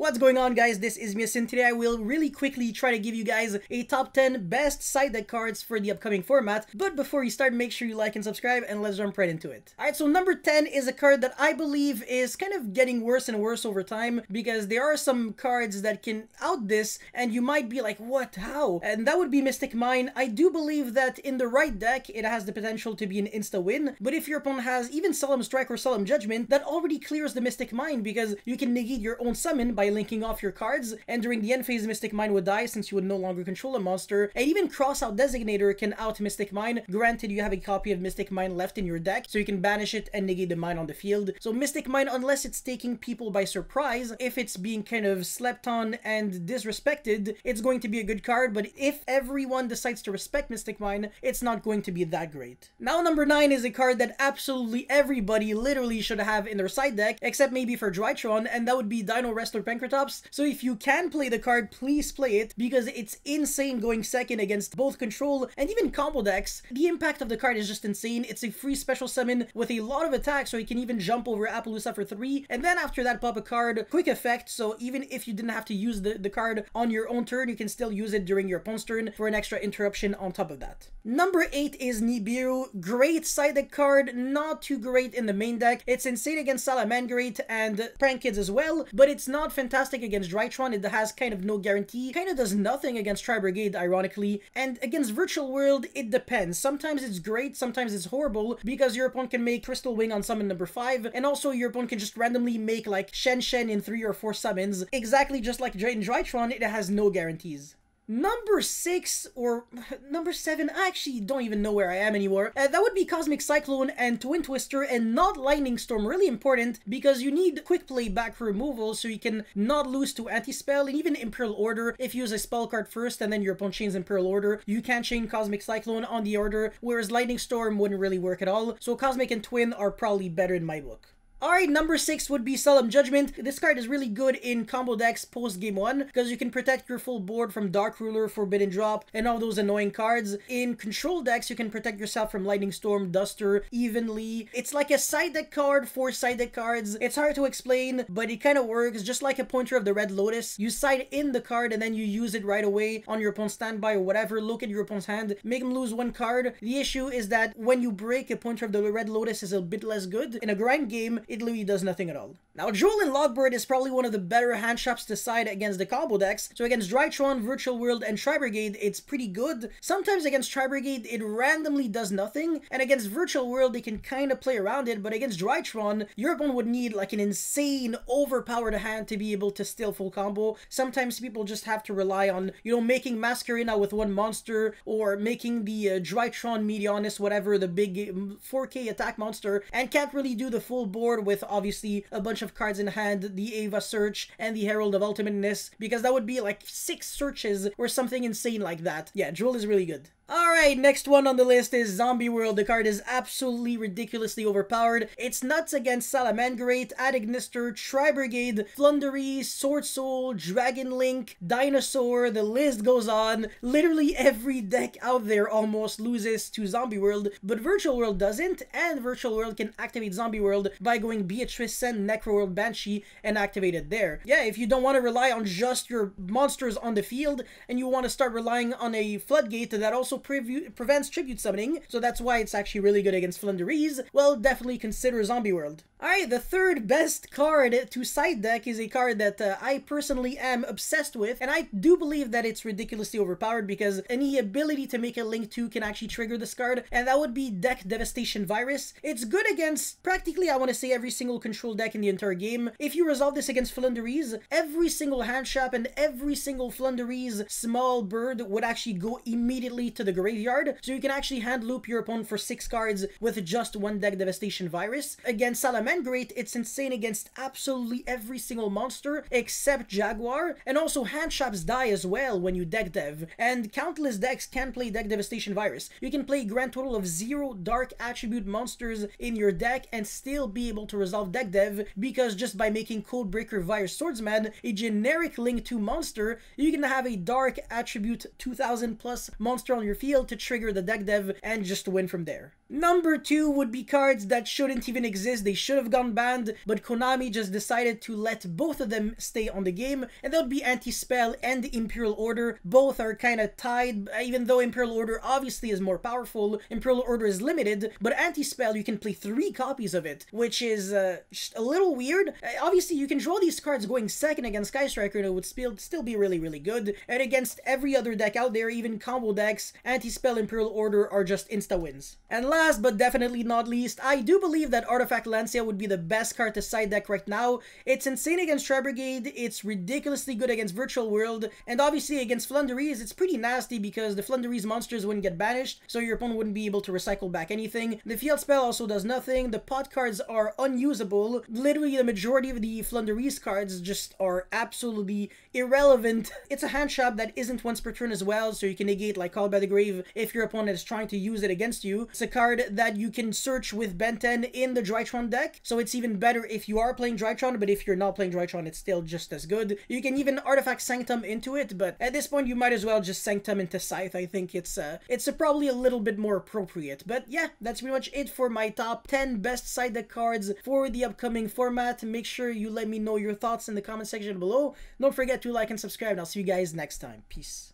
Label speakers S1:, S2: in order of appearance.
S1: What's going on, guys? This is Miss, and today I will really quickly try to give you guys a top 10 best side deck cards for the upcoming format. But before you start, make sure you like and subscribe, and let's jump right into it. Alright, so number 10 is a card that I believe is kind of getting worse and worse over time, because there are some cards that can out this, and you might be like, what? How? And that would be Mystic Mine. I do believe that in the right deck, it has the potential to be an insta-win, but if your opponent has even Solemn Strike or Solemn Judgment, that already clears the Mystic Mine, because you can negate your own summon by linking off your cards, and during the end phase, Mystic Mine would die since you would no longer control a monster, and even Crossout Designator can out Mystic Mine, granted you have a copy of Mystic Mine left in your deck, so you can banish it and negate the mine on the field. So Mystic Mine, unless it's taking people by surprise, if it's being kind of slept on and disrespected, it's going to be a good card, but if everyone decides to respect Mystic Mine, it's not going to be that great. Now number 9 is a card that absolutely everybody literally should have in their side deck, except maybe for Drytron, and that would be Dino Wrestler Pancratops. So if you can play the card, please play it, because it's insane going second against both control and even combo decks. The impact of the card is just insane. It's a free special summon with a lot of attack, so you can even jump over Appaloosa for 3, and then after that pop a card, quick effect, so even if you didn't have to use the card on your own turn, you can still use it during your opponent's turn for an extra interruption on top of that. Number 8 is Nibiru. Great side deck card, not too great in the main deck. It's insane against Salamangreat and Prank Kids as well, but it's not fantastic against Drytron. It has kind of no guarantee, kind of does nothing against Tri-Brigade, ironically, and against Virtual World, it depends. Sometimes it's great, sometimes it's horrible, because your opponent can make Crystal Wing on summon number 5, and also your opponent can just randomly make like Shen Shen in 3 or 4 summons. Exactly just like in Drytron, it has no guarantees. Number 6 or number 7, I actually don't even know where I am anymore. That would be Cosmic Cyclone and Twin Twister, and not Lightning Storm. Really important, because you need quick play back for removal so you can not lose to Anti-Spell, and even Imperial Order. If you use a spell card first and then your opponent chains Imperial Order, you can chain Cosmic Cyclone on the order, whereas Lightning Storm wouldn't really work at all. So Cosmic and Twin are probably better in my book. Alright, number 6 would be Solemn Judgment. This card is really good in combo decks post game 1, because you can protect your full board from Dark Ruler, Forbidden Drop, and all those annoying cards. In control decks, you can protect yourself from Lightning Storm, Duster, evenly. It's like a side deck card for side deck cards. It's hard to explain, but it kind of works, just like a Pointer of the Red Lotus. You side in the card and then you use it right away on your opponent's standby or whatever. Look at your opponent's hand, make him lose 1 card. The issue is that when you break, a Pointer of the Red Lotus is a bit less good. In a grind game, it literally does nothing at all. Now, Jewel and Logbird is probably one of the better hand shops to side against the combo decks. So against Drytron, Virtual World, and Tri-Brigade, it's pretty good. Sometimes against Tri-Brigade, it randomly does nothing, and against Virtual World, they can kind of play around it, but against Drytron, your opponent would need like an insane, overpowered hand to be able to steal full combo. Sometimes people just have to rely on, you know, making Masquerena with 1 monster, or making the Drytron Meteonus, whatever, the big 4K attack monster, and can't really do the full board with obviously a bunch of cards in hand, the Ava Search and the Herald of Ultimateness, because that would be like 6 searches or something insane like that. Yeah, Jewel is really good. Alright, next one on the list is Zombie World. The card is absolutely ridiculously overpowered. It's nuts against Salamangreat, Adignister, Tri-Brigade, Flundery, Sword Soul, Dragon Link, Dinosaur, the list goes on. Literally every deck out there almost loses to Zombie World, but Virtual World doesn't, and Virtual World can activate Zombie World by going Beatrice, send Necroworld Banshee, and activate it there. Yeah, if you don't want to rely on just your monsters on the field, and you want to start relying on a Floodgate that also prevents tribute summoning, so that's why it's actually really good against Flunderies, well, definitely consider Zombie World. Alright, the third best card to side deck is a card that I personally am obsessed with, and I do believe that it's ridiculously overpowered, because any ability to make a Link 2 can actually trigger this card, and that would be Deck Devastation Virus. It's good against practically, I want to say, every single control deck in the entire game. If you resolve this against Flunderies, every single hand shop and every single Flunderies small bird would actually go immediately to the graveyard, so you can actually hand loop your opponent for 6 cards with just 1 Deck Devastation Virus. Against Salamangreat, it's insane against absolutely every single monster except Jaguar, and also hand shops die as well when you deck dev, and countless decks can play Deck Devastation Virus. You can play a grand total of 0 dark attribute monsters in your deck and still be able to resolve deck dev, because just by making Codebreaker Virus Swordsman a generic Link 2 monster, you can have a dark attribute 2000 plus monster on your field to trigger the deck dev and just win from there. Number 2 would be cards that shouldn't even exist. They should have gone banned, but Konami just decided to let both of them stay on the game, and that would be Anti-Spell and Imperial Order. Both are kind of tied, even though Imperial Order obviously is more powerful. Imperial Order is limited, but Anti-Spell, you can play 3 copies of it, which is just a little weird. Obviously, you can draw these cards going second against Sky Striker, and it would still be really, really good. And against every other deck out there, even combo decks, Anti-Spell, Imperial Order are just insta-wins. And last but definitely not least, I do believe that Artifact Lancia would be the best card to side deck right now. It's insane against Tri Brigade, it's ridiculously good against Virtual World, and obviously against Flunderies, it's pretty nasty because the Flunderies monsters wouldn't get banished, so your opponent wouldn't be able to recycle back anything. The Field Spell also does nothing, the pot cards are unusable. Literally the majority of the Flunderies cards just are absolutely irrelevant. It's a hand trap that isn't once per turn as well, so you can negate like Call by the Grave if your opponent is trying to use it against you. It's a card that you can search with Ben 10 in the Drytron deck, so it's even better if you are playing Drytron, but if you're not playing Drytron, it's still just as good. You can even Artifact Sanctum into it, but at this point you might as well just Sanctum into Scythe. I think it's probably a little bit more appropriate. But yeah, that's pretty much it for my top 10 best side deck cards for the upcoming format. Make sure you let me know your thoughts in the comment section below. Don't forget to like and subscribe, and I'll see you guys next time. Peace.